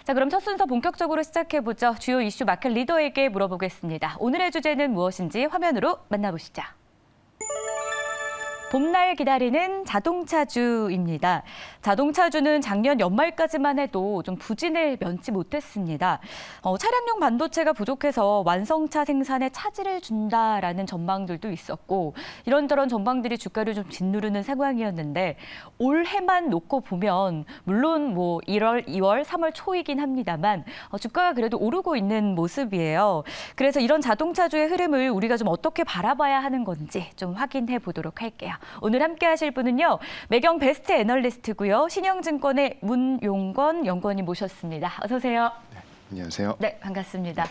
자, 그럼 첫 순서 본격적으로 시작해보죠. 주요 이슈 마켓 리더에게 물어보겠습니다. 오늘의 주제는 무엇인지 화면으로 만나보시죠. 봄날 기다리는 자동차주입니다. 자동차주는 작년 연말까지만 해도 좀 부진을 면치 못했습니다. 차량용 반도체가 부족해서 완성차 생산에 차질을 준다라는 전망들도 있었고 이런저런 전망들이 주가를 좀 짓누르는 상황이었는데 올해만 놓고 보면 물론 1월, 2월, 3월 초이긴 합니다만 주가가 그래도 오르고 있는 모습이에요. 그래서 이런 자동차주의 흐름을 우리가 좀 어떻게 바라봐야 하는 건지 좀 확인해 보도록 할게요. 오늘 함께 하실 분은요. 매경 베스트 애널리스트고요. 신영증권의 문용건 연구원님 모셨습니다. 어서 오세요. 네, 안녕하세요. 네, 반갑습니다.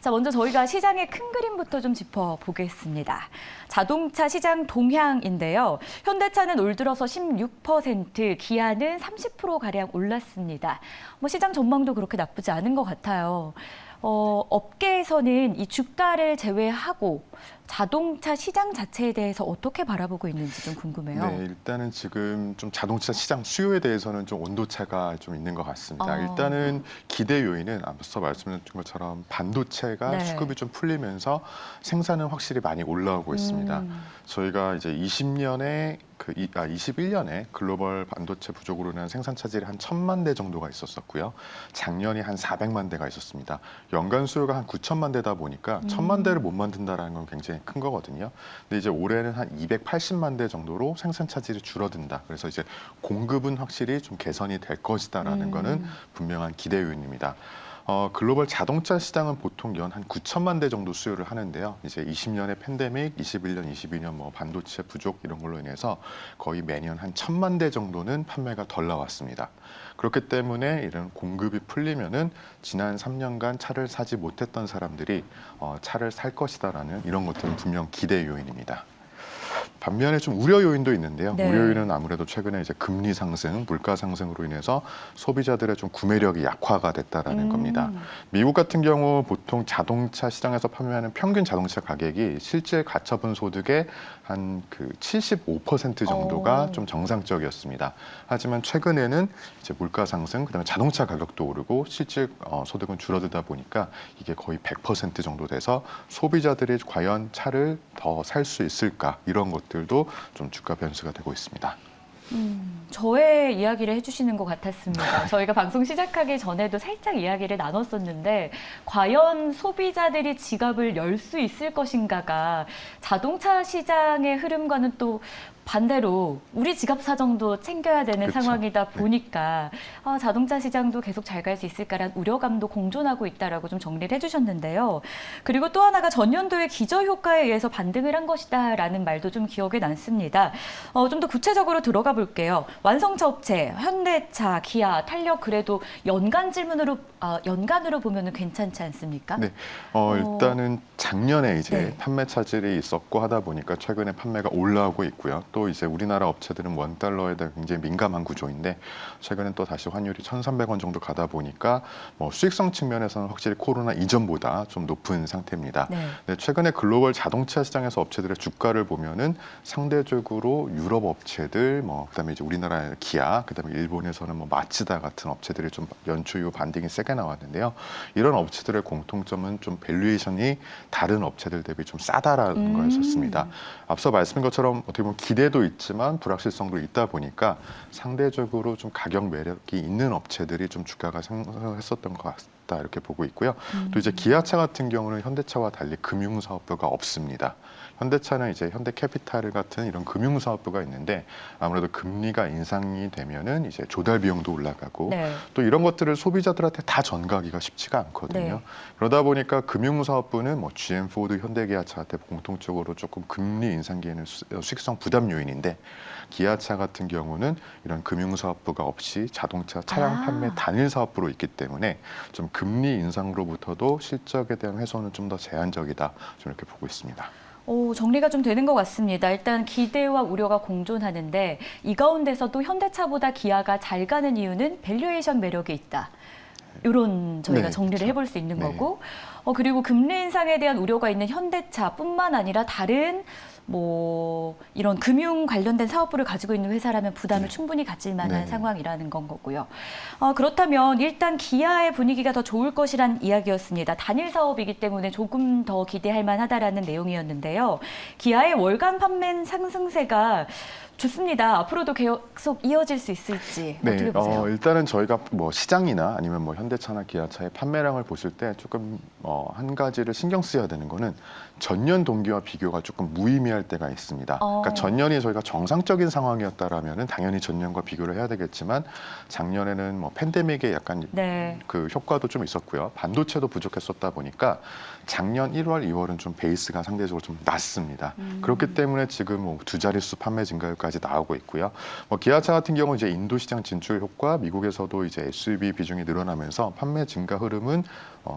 자, 먼저 저희가 시장의 큰 그림부터 좀 짚어보겠습니다. 자동차 시장 동향인데요. 현대차는 올 들어서 16%, 기아는 30%가량 올랐습니다. 시장 전망도 그렇게 나쁘지 않은 것 같아요. 업계에서는 이 주가를 제외하고 자동차 시장 자체에 대해서 어떻게 바라보고 있는지 좀 궁금해요. 네, 일단은 지금 좀 자동차 시장 수요에 대해서는 좀 온도차가 좀 있는 것 같습니다. 일단은 기대 요인은 앞서 말씀드린 것처럼 반도체가 네. 수급이 좀 풀리면서 생산은 확실히 많이 올라오고 있습니다. 저희가 이제 21년에 글로벌 반도체 부족으로 인한 생산 차질이 한 1,000만 대 정도가 있었었고요. 작년이 한 400만 대가 있었습니다. 연간 수요가 한 9천만 대다 보니까 1,000만 대를 못 만든다라는 건 굉장히 큰 거거든요. 근데 이제 올해는 한 280만 대 정도로 생산 차질이 줄어든다. 그래서 이제 공급은 확실히 좀 개선이 될 것이다라는 거는 분명한 기대 요인입니다. 글로벌 자동차 시장은 보통 연 한 9천만 대 정도 수요를 하는데요. 이제 20년의 팬데믹, 21년, 22년 반도체 부족 이런 걸로 인해서 거의 매년 한 1,000만 대 정도는 판매가 덜 나왔습니다. 그렇기 때문에 이런 공급이 풀리면은 지난 3년간 차를 사지 못했던 사람들이 차를 살 것이다라는 이런 것들은 분명 기대 요인입니다. 반면에 좀 우려 요인도 있는데요. 네. 우려 요인은 아무래도 최근에 이제 금리 상승, 물가 상승으로 인해서 소비자들의 좀 구매력이 약화가 됐다라는 겁니다. 미국 같은 경우 보통 자동차 시장에서 판매하는 평균 자동차 가격이 실제 가처분 소득의 한 75% 정도가 좀 정상적이었습니다. 하지만 최근에는 이제 물가 상승, 그다음에 자동차 가격도 오르고 실질 소득은 줄어들다 보니까 이게 거의 100% 정도 돼서 소비자들이 과연 차를 더 살 수 있을까 이런 것들도 좀 주가 변수가 되고 있습니다. 저의 이야기를 해주시는 것 같았습니다. 저희가 방송 시작하기 전에도 살짝 이야기를 나눴었는데 과연 소비자들이 지갑을 열 수 있을 것인가가 자동차 시장의 흐름과는 또 반대로 우리 지갑 사정도 챙겨야 되는 그렇죠. 상황이다 보니까 자동차 시장도 계속 잘 갈 수 있을까라는 우려감도 공존하고 있다라고 좀 정리를 해주셨는데요. 그리고 또 하나가 전년도의 기저효과에 의해서 반등을 한 것이다라는 말도 좀 기억에 남습니다. 좀 더 구체적으로 들어가 볼게요. 완성차 업체, 현대차, 기아, 탄력 그래도 연간으로 보면은 괜찮지 않습니까? 네, 일단은 작년에 이제 네. 판매 차질이 있었고 하다 보니까 최근에 판매가 올라오고 있고요. 또 이제 우리나라 업체들은 원달러에 대해 굉장히 민감한 구조인데 최근엔 또 다시 환율이 1,300원 정도 가다 보니까 수익성 측면에서는 확실히 코로나 이전보다 좀 높은 상태입니다. 네. 네, 최근에 글로벌 자동차 시장에서 업체들의 주가를 보면은 상대적으로 유럽 업체들, 그다음에 이제 우리나라의 기아, 그다음에 일본에서는 마츠다 같은 업체들이 좀 연초 이후 반등이 세게 나왔는데요. 이런 업체들의 공통점은 좀 밸류에이션이 다른 업체들 대비 좀 싸다라는 거였었습니다. 앞서 말씀드린 것처럼 어떻게 보면 기대도 있지만 불확실성도 있다 보니까 상대적으로 좀 가격 매력이 있는 업체들이 좀 주가가 상승했었던 것 같다 이렇게 보고 있고요. 또 이제 기아차 같은 경우는 현대차와 달리 금융사업부가 없습니다. 현대차는 이제 현대캐피탈 같은 이런 금융사업부가 있는데 아무래도 금리가 인상이 되면은 이제 조달 비용도 올라가고 네. 또 이런 것들을 소비자들한테 다 전가하기가 쉽지가 않거든요. 네. 그러다 보니까 금융사업부는 GM, 포드, 현대기아차한테 공통적으로 조금 금리 인상기에는 수익성 부담 요인인데 기아차 같은 경우는 이런 금융사업부가 없이 자동차 차량 판매 단일 사업부로 있기 때문에 좀 금리 인상으로부터도 실적에 대한 훼손은 좀 더 제한적이다 좀 이렇게 보고 있습니다. 정리가 좀 되는 것 같습니다. 일단 기대와 우려가 공존하는데 이 가운데서도 현대차보다 기아가 잘 가는 이유는 밸류에이션 매력이 있다. 이런 저희가 네, 정리를 그렇죠. 해볼 수 있는 네. 거고 그리고 금리 인상에 대한 우려가 있는 현대차뿐만 아니라 다른 뭐 이런 금융 관련된 사업부를 가지고 있는 회사라면 부담을 네. 충분히 가질 만한 네. 상황이라는 건 거고요. 그렇다면 일단 기아의 분위기가 더 좋을 것이란 이야기였습니다. 단일 사업이기 때문에 조금 더 기대할 만하다라는 내용이었는데요. 기아의 월간 판매 상승세가 좋습니다. 앞으로도 계속 이어질 수 있을지 어떻게 보세요? 일단은 저희가 뭐 시장이나 아니면 뭐 현대차나 기아차의 판매량을 보실 때 조금 한 가지를 신경 써야 되는 거는 전년 동기와 비교가 조금 무의미할 때가 있습니다. 그러니까 전년이 저희가 정상적인 상황이었다라면은 당연히 전년과 비교를 해야 되겠지만 작년에는 뭐 팬데믹의 약간 네. 그 효과도 좀 있었고요. 반도체도 부족했었다 보니까 작년 1월, 2월은 좀 베이스가 상대적으로 좀 낮습니다. 그렇기 때문에 지금 뭐 두 자릿수 판매 증가율까지 나오고 있고요. 뭐 기아차 같은 경우는 이제 인도 시장 진출 효과, 미국에서도 이제 SUV 비중이 늘어나면서 판매 증가 흐름은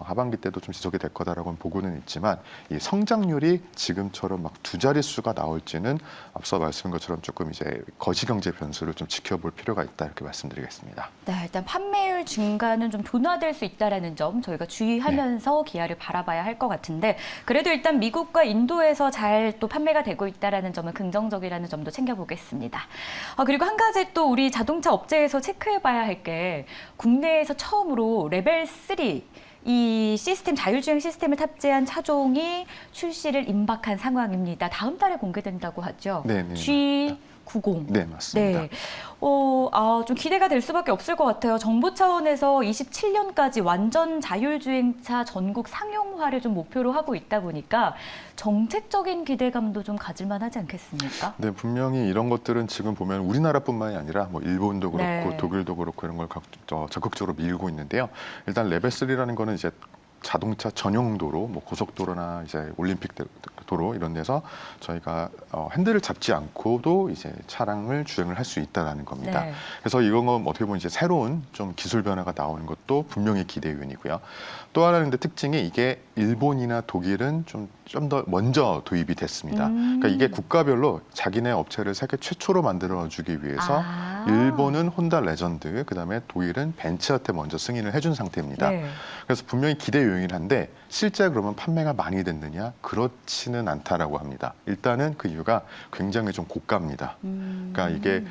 하반기 때도 좀 지속이 될 거다라고는 보고는 있지만 이 성장률이 지금처럼 막 두 자릿수가 나올지는 앞서 말씀한 것처럼 조금 이제 거시경제 변수를 좀 지켜볼 필요가 있다 이렇게 말씀드리겠습니다. 네, 일단 판매율 증가는 좀 둔화될 수 있다라는 점 저희가 주의하면서 기아를 바라봐야 할 것 같은데 그래도 일단 미국과 인도에서 잘 또 판매가 되고 있다라는 점은 긍정적이라는 점도 챙겨보겠습니다. 그리고 한 가지 또 우리 자동차 업체에서 체크해봐야 할 게 국내에서 처음으로 레벨 3 이 시스템, 자율주행 시스템을 탑재한 차종이 출시를 임박한 상황입니다. 다음 달에 공개된다고 하죠. 네. G90. 네, 맞습니다. 네. 좀 기대가 될 수밖에 없을 것 같아요. 정부 차원에서 27년까지 완전 자율주행차 전국 상용화를 좀 목표로 하고 있다 보니까 정책적인 기대감도 좀 가질 만하지 않겠습니까? 네, 분명히 이런 것들은 지금 보면 우리나라뿐만이 아니라 뭐 일본도 그렇고 네. 독일도 그렇고 이런 걸 적극적으로 밀고 있는데요. 일단 레벨 3라는 거는 이제 자동차 전용 도로, 뭐 고속도로나 이제 올림픽 도로 이런 데서 저희가 핸들을 잡지 않고도 이제 차량을 주행을 할 수 있다라는 겁니다. 네. 그래서 이건 어떻게 보면 이제 새로운 좀 기술 변화가 나오는 것도 분명히 기대 요인이고요. 또 하나는 근데 특징이 이게 일본이나 독일은 좀 더 먼저 도입이 됐습니다. 그러니까 이게 국가별로 자기네 업체를 세계 최초로 만들어주기 위해서 일본은 혼다 레전드, 그다음에 독일은 벤츠한테 먼저 승인을 해준 상태입니다. 네. 그래서 분명히 기대 요인한데 실제 그러면 판매가 많이 됐느냐? 그렇지는 않다라고 합니다. 일단은 그 이유가 굉장히 좀 고가입니다. 그러니까 이게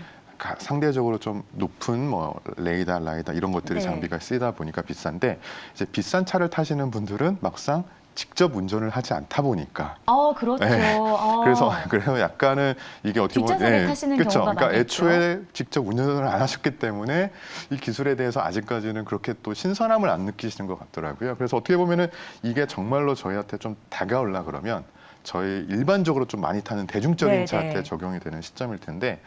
상대적으로 좀 높은 뭐 레이더, 라이더 이런 것들이 네. 장비가 쓰이다 보니까 비싼데 이제 비싼 차를 타시는 분들은 막상 직접 운전을 하지 않다 보니까 그렇죠. 네. 그래서 약간은 이게 어떻게 보면 뒷좌석에 타시는 그렇죠. 경우가 그러니까 많이 애초에 직접 운전을 안 하셨기 때문에 이 기술에 대해서 아직까지는 그렇게 또 신선함을 안 느끼시는 것 같더라고요. 그래서 어떻게 보면은 이게 정말로 저희한테 좀 다가올라 그러면 저희 일반적으로 좀 많이 타는 대중적인 네, 차한테 네. 적용이 되는 시점일 텐데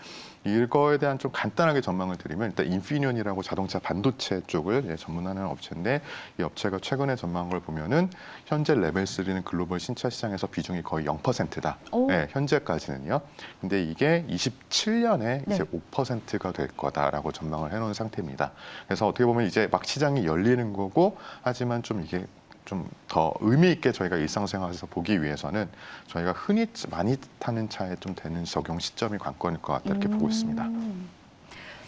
이거에 대한 좀 간단하게 전망을 드리면 일단 인피니온이라고 자동차 반도체 쪽을 전문하는 업체인데 이 업체가 최근에 전망한 걸 보면은 현재 레벨 3는 글로벌 신차 시장에서 비중이 거의 0%다. 네, 현재까지는요. 근데 이게 27년에 이제 5%가 될 거다라고 전망을 해놓은 상태입니다. 그래서 어떻게 보면 이제 막 시장이 열리는 거고 하지만 좀 이게 좀 더 의미 있게 저희가 일상생활에서 보기 위해서는 저희가 흔히 많이 타는 차에 좀 되는 적용 시점이 관건일 것 같다 이렇게 보고 있습니다.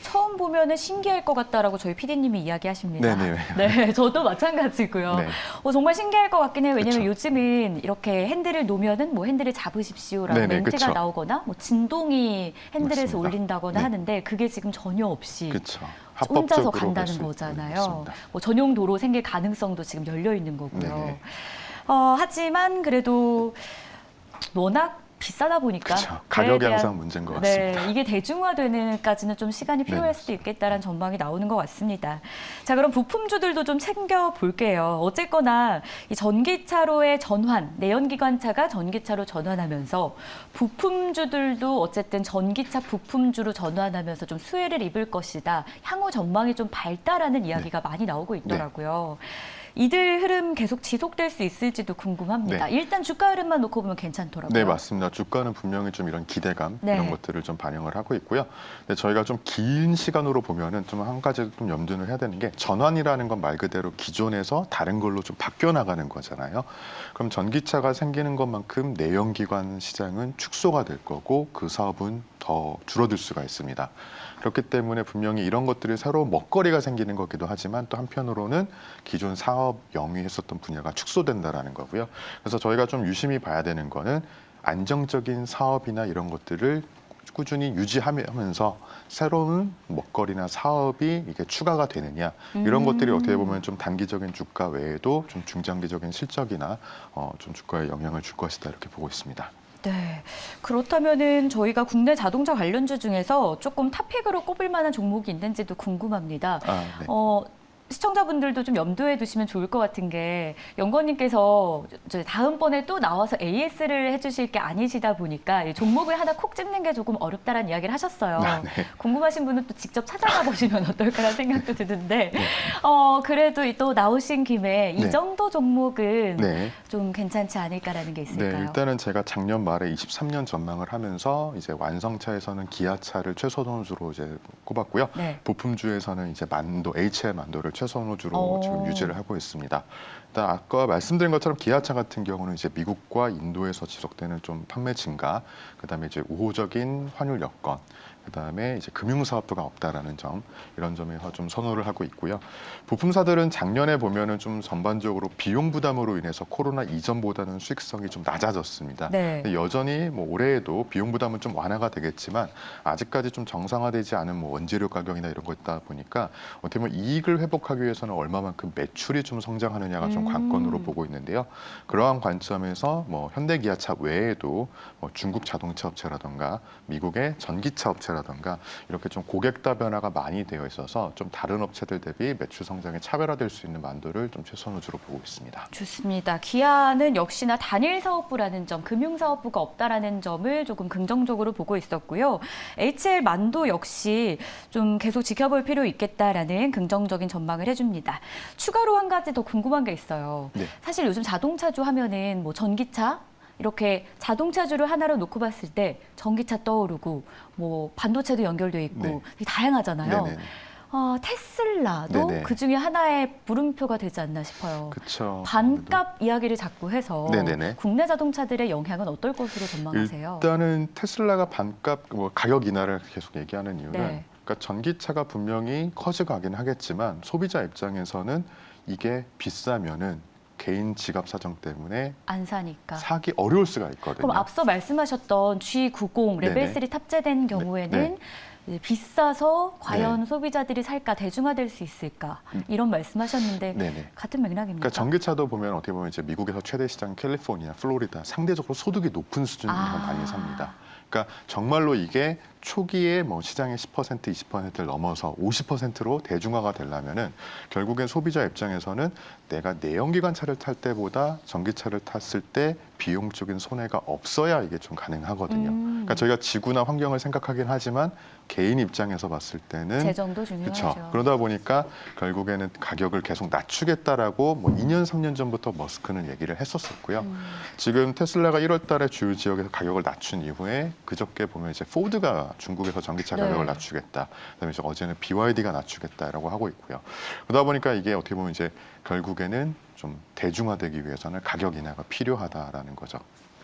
처음 보면은 신기할 것 같다라고 저희 PD님이 이야기하십니다. 네네. 네, 저도 마찬가지고요. 네. 정말 신기할 것 같긴 해요. 왜냐하면 그쵸. 요즘은 이렇게 핸들을 놓으면은 뭐 핸들을 잡으십시오라고 네네, 멘트가 그쵸. 나오거나 뭐 진동이 핸들에서 맞습니다. 올린다거나 네. 하는데 그게 지금 전혀 없이 그렇죠. 혼자서 합법적으로 간다는 갈수 거잖아요. 있습니다. 뭐 전용 도로 생길 가능성도 지금 열려 있는 거고요. 네네. 하지만 그래도 워낙 비싸다 보니까 그쵸. 그에 가격이 대한- 항상 문제인 것 같습니다. 네, 이게 대중화되는까지는 좀 시간이 필요할 수도 있겠다라는 전망이 나오는 것 같습니다. 자, 그럼 부품주들도 좀 챙겨 볼게요. 어쨌거나 이 전기차로의 전환, 내연기관차가 전기차로 전환하면서 부품주들도 어쨌든 전기차 부품주로 전환하면서 좀 수혜를 입을 것이다. 향후 전망이 좀 밝다라는 이야기가 많이 나오고 있더라고요. 이들 흐름 계속 지속될 수 있을지도 궁금합니다. 네. 일단 주가 흐름만 놓고 보면 괜찮더라고요. 네, 맞습니다. 주가는 분명히 좀 이런 기대감 네. 이런 것들을 좀 반영을 하고 있고요. 근데 저희가 좀 긴 시간으로 보면은 좀 한 가지 좀 염두를 해야 되는 게 전환이라는 건 말 그대로 기존에서 다른 걸로 좀 바뀌어 나가는 거잖아요. 그럼 전기차가 생기는 것만큼 내연기관 시장은 축소가 될 거고 그 사업은 더 줄어들 수가 있습니다. 그렇기 때문에 분명히 이런 것들이 새로운 먹거리가 생기는 거기도 하지만 또 한편으로는 기존 사업 영위했었던 분야가 축소된다라는 거고요. 그래서 저희가 좀 유심히 봐야 되는 거는 안정적인 사업이나 이런 것들을 꾸준히 유지하면서 새로운 먹거리나 사업이 이게 추가가 되느냐 이런 것들이 어떻게 보면 좀 단기적인 주가 외에도 좀 중장기적인 실적이나 좀 주가에 영향을 줄 것이다 이렇게 보고 있습니다. 네. 그렇다면은 저희가 국내 자동차 관련주 중에서 조금 탑픽으로 꼽을 만한 종목이 있는지도 궁금합니다. 네. 시청자분들도 좀 염두에 두시면 좋을 것 같은 게 연구원님께서 다음번에 또 나와서 AS를 해주실 게 아니시다 보니까 이 종목을 하나 콕 집는 게 조금 어렵다라는 이야기를 하셨어요. 네. 궁금하신 분은 또 직접 찾아가 보시면 어떨까라는 생각도 드는데 그래도 또 나오신 김에 이 네. 정도 종목은 네. 좀 괜찮지 않을까라는 게 있을까요? 네, 일단은 제가 작년 말에 23년 전망을 하면서 이제 완성차에서는 기아차를 최소 선수로 이제 꼽았고요. 네. 부품주에서는 이제 만도, HL 만도를 최소 선수로 지금 오. 유지를 하고 있습니다. 일단 아까 말씀드린 것처럼 기아차 같은 경우는 이제 미국과 인도에서 지속되는 좀 판매 증가, 그다음에 이제 우호적인 환율 여건, 그다음에 이제 금융 사업도가 없다라는 점, 이런 점에서 좀 선호를 하고 있고요. 부품사들은 작년에 보면은 좀 전반적으로 비용 부담으로 인해서 코로나 이전보다는 수익성이 좀 낮아졌습니다. 네. 근데 여전히 뭐 올해에도 비용 부담은 좀 완화가 되겠지만 아직까지 좀 정상화되지 않은 뭐 원재료 가격이나 이런 거 있다 보니까 어떻게 보면 이익을 회복하기 위해서는 얼마만큼 매출이 좀 성장하느냐가 좀 관건으로 보고 있는데요. 그러한 관점에서 뭐 현대기아차 외에도 뭐 중국 자동차 업체라든가 미국의 전기차 업체라든가 이렇게 좀 고객 다변화가 많이 되어 있어서 좀 다른 업체들 대비 매출 성장에 차별화될 수 있는 만도를 좀 최선 위주로 보고 있습니다. 좋습니다. 기아는 역시나 단일 사업부라는 점, 금융 사업부가 없다라는 점을 조금 긍정적으로 보고 있었고요. HL 만도 역시 좀 계속 지켜볼 필요 있겠다라는 긍정적인 전망을 해줍니다. 추가로 한 가지 더 궁금한 게 있어요. 네. 사실 요즘 자동차주 하면은 뭐 전기차 이렇게 자동차주를 하나로 놓고 봤을 때 전기차 떠오르고 뭐 반도체도 연결돼 있고 네. 되게 다양하잖아요. 네네. 테슬라도 네네. 그 중에 하나의 물음표가 되지 않나 싶어요. 그렇죠. 반값 이야기를 자꾸 해서 네네네. 국내 자동차들의 영향은 어떨 것으로 전망하세요? 일단은 테슬라가 반값 뭐 가격 인하를 계속 얘기하는 이유는 네. 그러니까 전기차가 분명히 커져가긴 하겠지만 소비자 입장에서는 이게 비싸면은 개인 지갑 사정 때문에 안 사니까. 사기 어려울 수가 있거든요. 그럼 앞서 말씀하셨던 G90 레벨 네네. 3 탑재된 경우에는 네. 이제 비싸서 과연 소비자들이 살까 대중화될 수 있을까 이런 말씀하셨는데 네네. 같은 맥락입니까? 그러니까 전기차도 보면 어떻게 보면 이제 미국에서 최대 시장 캘리포니아, 플로리다 상대적으로 소득이 높은 수준에서 많이 삽니다. 그러니까 정말로 이게 초기에 뭐 시장의 10%, 20%를 넘어서 50%로 대중화가 되려면은 결국엔 소비자 입장에서는 내가 내연기관 차를 탈 때보다 전기차를 탔을 때 비용적인 손해가 없어야 이게 좀 가능하거든요. 그러니까 저희가 지구나 환경을 생각하긴 하지만 개인 입장에서 봤을 때는 재정도 중요하죠. 그렇죠. 그러다 보니까 결국에는 가격을 계속 낮추겠다라고 뭐 2년, 3년 전부터 머스크는 얘기를 했었었고요. 지금 테슬라가 1월 달에 주요 지역에서 가격을 낮춘 이후에 그저께 보면 이제 포드가 중국에서 전기차 네. 가격을 낮추겠다. 그다음에 이제 어제는 BYD가 낮추겠다라고 하고 있고요. 그러다 보니까 이게 어떻게 보면 이제 결국에는 좀 대중화되기 위해서는 가격 인하가 필요하다라는 거죠.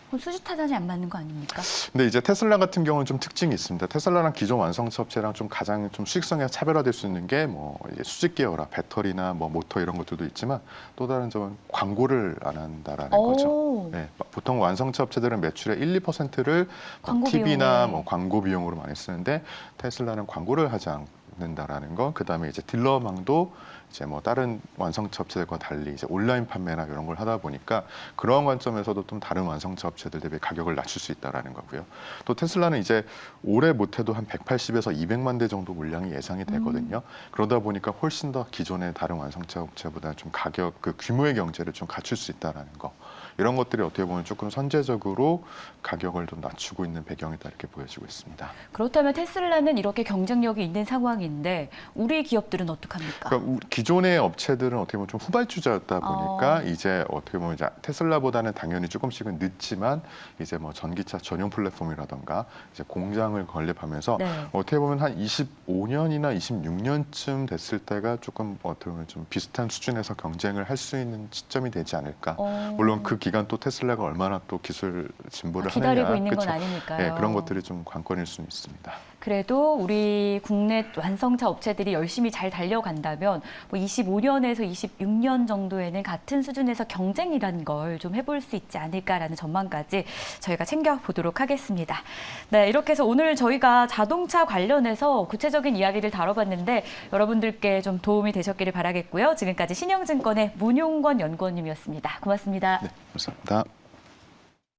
그럼 수지 타산이 안 맞는 거 아닙니까? 근데 이제 테슬라 같은 경우는 좀 특징이 있습니다. 테슬라랑 기존 완성차 업체랑 좀 가장 좀 수익성에 차별화될 수 있는 게 뭐 이제 수직 계열화, 배터리나 뭐 모터 이런 것들도 있지만 또 다른 점은 광고를 안 한다라는 거죠. 네, 보통 완성차 업체들은 매출의 1, 2%를 광고 TV나 비용에. 뭐 광고 비용으로 많이 쓰는데 테슬라는 광고를 하지 않는다라는 거. 그다음에 이제 딜러망도 이제 뭐 다른 완성차 업체들과 달리 이제 온라인 판매나 이런 걸 하다 보니까 그런 관점에서도 좀 다른 완성차 업체들 대비 가격을 낮출 수 있다라는 거고요. 또 테슬라는 이제 올해 못해도 한 180에서 200만 대 정도 물량이 예상이 되거든요. 그러다 보니까 훨씬 더 기존의 다른 완성차 업체보다 좀 가격 그 규모의 경제를 좀 갖출 수 있다라는 거. 이런 것들이 어떻게 보면 조금 선제적으로 가격을 좀 낮추고 있는 배경이다 이렇게 보여지고 있습니다. 그렇다면 테슬라는 이렇게 경쟁력이 있는 상황인데 우리 기업들은 어떡합니까? 그러니까 기존의 업체들은 어떻게 보면 좀 후발주자였다 보니까 이제 어떻게 보면 이제 테슬라보다는 당연히 조금씩은 늦지만 이제 뭐 전기차 전용 플랫폼이라던가 이제 공장을 건립하면서 네. 어떻게 보면 한 25년이나 26년쯤 됐을 때가 조금 어떻게 보면 좀 비슷한 수준에서 경쟁을 할 수 있는 시점이 되지 않을까. 물론 그 기간 또 테슬라가 얼마나 또 기술 진보를 기다리고 하느냐. 있는 건 그쵸? 아니니까요. 네, 그런 것들이 좀 관건일 수는 있습니다. 그래도 우리 국내 완성차 업체들이 열심히 잘 달려간다면 뭐 25년에서 26년 정도에는 같은 수준에서 경쟁이라는 걸 좀 해볼 수 있지 않을까라는 전망까지 저희가 챙겨보도록 하겠습니다. 네, 이렇게 해서 오늘 저희가 자동차 관련해서 구체적인 이야기를 다뤄봤는데 여러분들께 좀 도움이 되셨기를 바라겠고요. 지금까지 신영증권의 문용권 연구원님이었습니다. 고맙습니다. 네, 감사합니다.